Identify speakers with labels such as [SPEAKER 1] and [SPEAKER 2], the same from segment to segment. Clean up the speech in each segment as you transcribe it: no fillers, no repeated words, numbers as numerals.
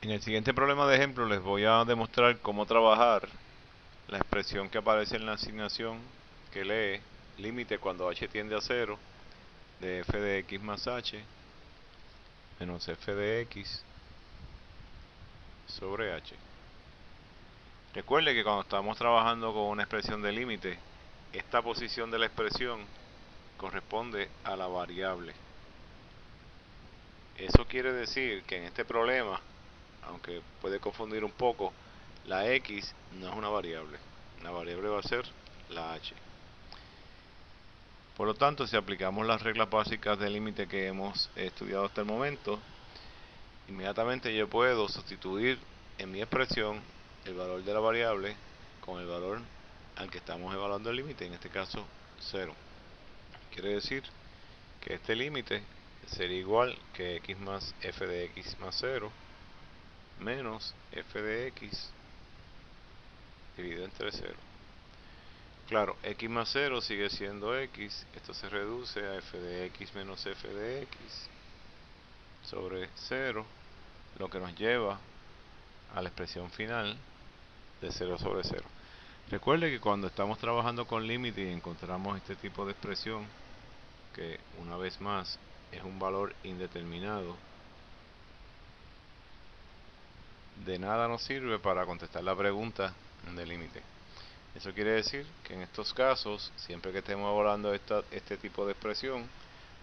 [SPEAKER 1] En el siguiente problema de ejemplo les voy a demostrar cómo trabajar la expresión que aparece en la asignación que lee límite cuando h tiende a 0 de f de x más h menos f de x sobre h. Recuerde que cuando estamos trabajando con una expresión de límite, esta posición de la expresión corresponde a la variable. Eso quiere decir que en este problema, aunque puede confundir un poco, la x no es una variable. La variable va a ser la h. Por lo tanto, si aplicamos las reglas básicas de límite que hemos estudiado hasta el momento, inmediatamente yo puedo sustituir en mi expresión el valor de la variable con el valor al que estamos evaluando el límite, en este caso 0. Quiere decir que este límite sería igual que x más f de x más 0 menos f de x dividido entre 0. Claro, x más 0 sigue siendo x, esto se reduce a f de x menos f de x sobre 0, lo que nos lleva a la expresión final de 0 sobre 0. Recuerde que cuando estamos trabajando con límite y encontramos este tipo de expresión, que una vez más es un valor indeterminado, de nada nos sirve para contestar la pregunta de límite. Eso quiere decir que en estos casos, siempre que estemos evaluando este tipo de expresión,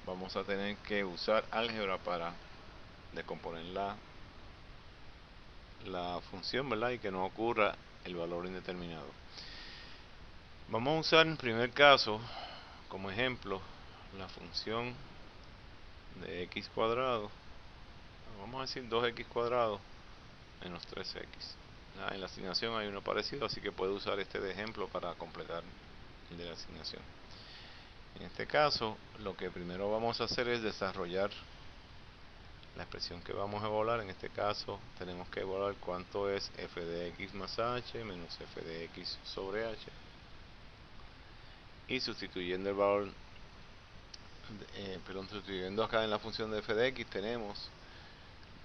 [SPEAKER 1] vamos a tener que usar álgebra para descomponer la función, ¿verdad? Y que no ocurra el valor indeterminado. Vamos a usar en primer caso, como ejemplo, la función de x cuadrado. Vamos a decir 2x cuadrado menos 3x. En la asignación hay uno parecido, así que puedo usar este de ejemplo para completar el de la asignación. En este caso, lo que primero vamos a hacer es desarrollar la expresión que vamos a evaluar. En este caso, tenemos que evaluar cuánto es f de x más h menos f de x sobre h. Y sustituyendo el valor, sustituyendo acá en la función de f de x, tenemos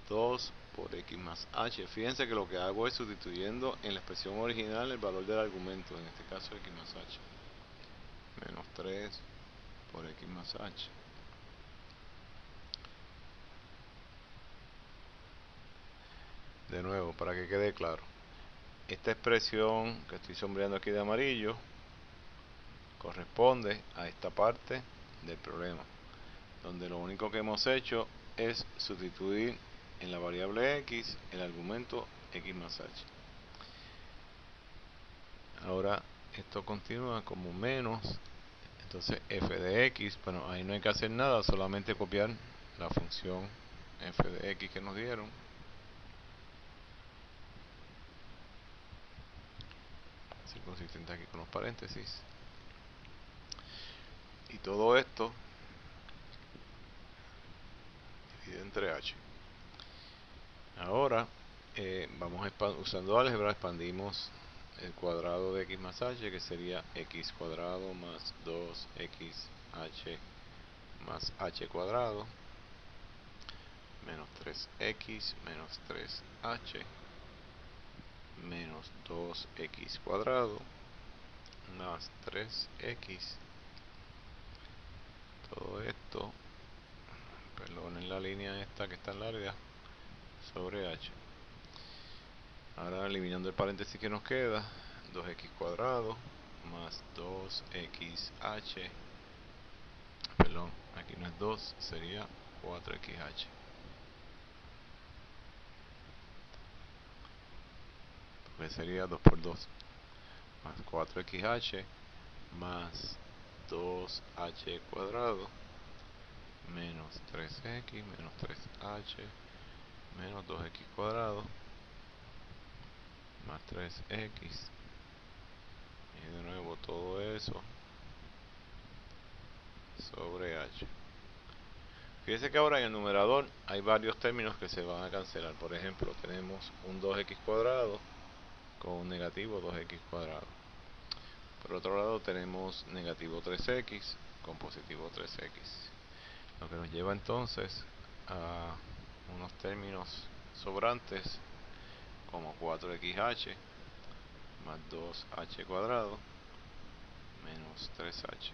[SPEAKER 1] 2 por x más h. Fíjense que lo que hago es sustituyendo en la expresión original el valor del argumento, en este caso x más h, menos 3 por x más h. De nuevo, para que quede claro, esta expresión que estoy sombreando aquí de amarillo corresponde a esta parte del problema, donde lo único que hemos hecho es sustituir en la variable x el argumento x más h. Ahora esto continúa como menos, entonces f de x, bueno, ahí no hay que hacer nada, solamente copiar la función f de x que nos dieron. Ser consistente aquí con los paréntesis. Y todo esto dividido entre h. Ahora vamos usando álgebra, expandimos el cuadrado de x más h, que sería x cuadrado más 2xh más h cuadrado menos 3x menos 3h menos 2x cuadrado más 3x. Todo esto, perdonen la línea esta que está larga, sobre h. Ahora eliminando el paréntesis que nos queda, 2x cuadrado más 2xh, perdón, aquí no es 2, sería 4xh. Pues sería 2 por 2, más 4xh más 2h cuadrado menos 3x menos 3h menos 2x cuadrado más 3x. Y de nuevo todo eso sobre h. Fíjense que ahora en el numerador hay varios términos que se van a cancelar. Por ejemplo, tenemos un 2x cuadrado con un negativo 2x cuadrado. Por otro lado tenemos negativo 3x con positivo 3x. Lo que nos lleva entonces a unos términos sobrantes como 4xh más 2h cuadrado menos 3h.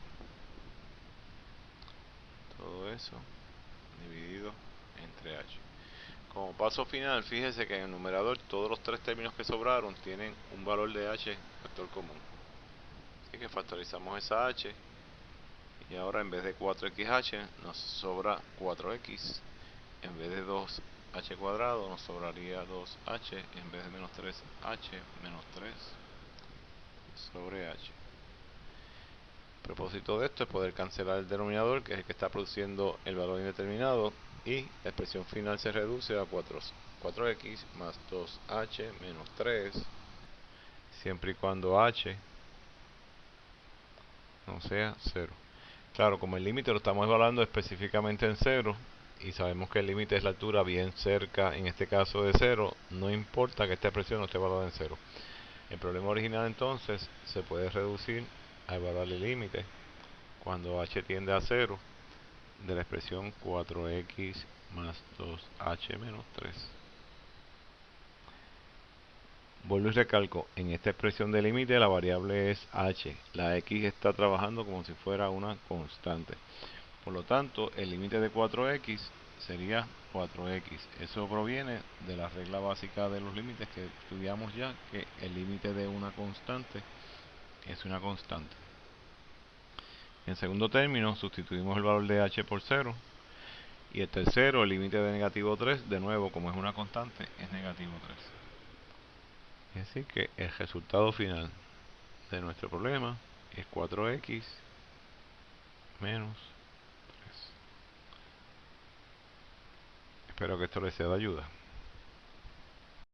[SPEAKER 1] Todo eso dividido entre h. Como paso final, fíjese que en el numerador todos los tres términos que sobraron tienen un valor de h factor común. Así que factorizamos esa h y ahora en vez de 4xh nos sobra 4x. En vez de 2h cuadrado nos sobraría 2h. En vez de menos 3h, menos 3 sobre h. El propósito de esto es poder cancelar el denominador, que es el que está produciendo el valor indeterminado, y la expresión final se reduce a 4x más 2h menos 3, siempre y cuando h no sea 0. Claro, como el límite lo estamos evaluando específicamente en 0, y sabemos que el límite es la altura bien cerca, en este caso de 0, no importa que esta expresión no esté evaluada en 0. El problema original entonces se puede reducir a evaluar el límite cuando h tiende a 0 de la expresión 4x más 2h menos 3. Vuelvo y recalco, en esta expresión de límite la variable es h, la x está trabajando como si fuera una constante. Por lo tanto, el límite de 4x sería 4x. Eso proviene de la regla básica de los límites que estudiamos ya, que el límite de una constante es una constante. En segundo término, sustituimos el valor de h por 0. Y el tercero, el límite de negativo 3, de nuevo, como es una constante, es negativo 3. Es decir que el resultado final de nuestro problema es 4x menos 3. Espero que esto les sea de ayuda.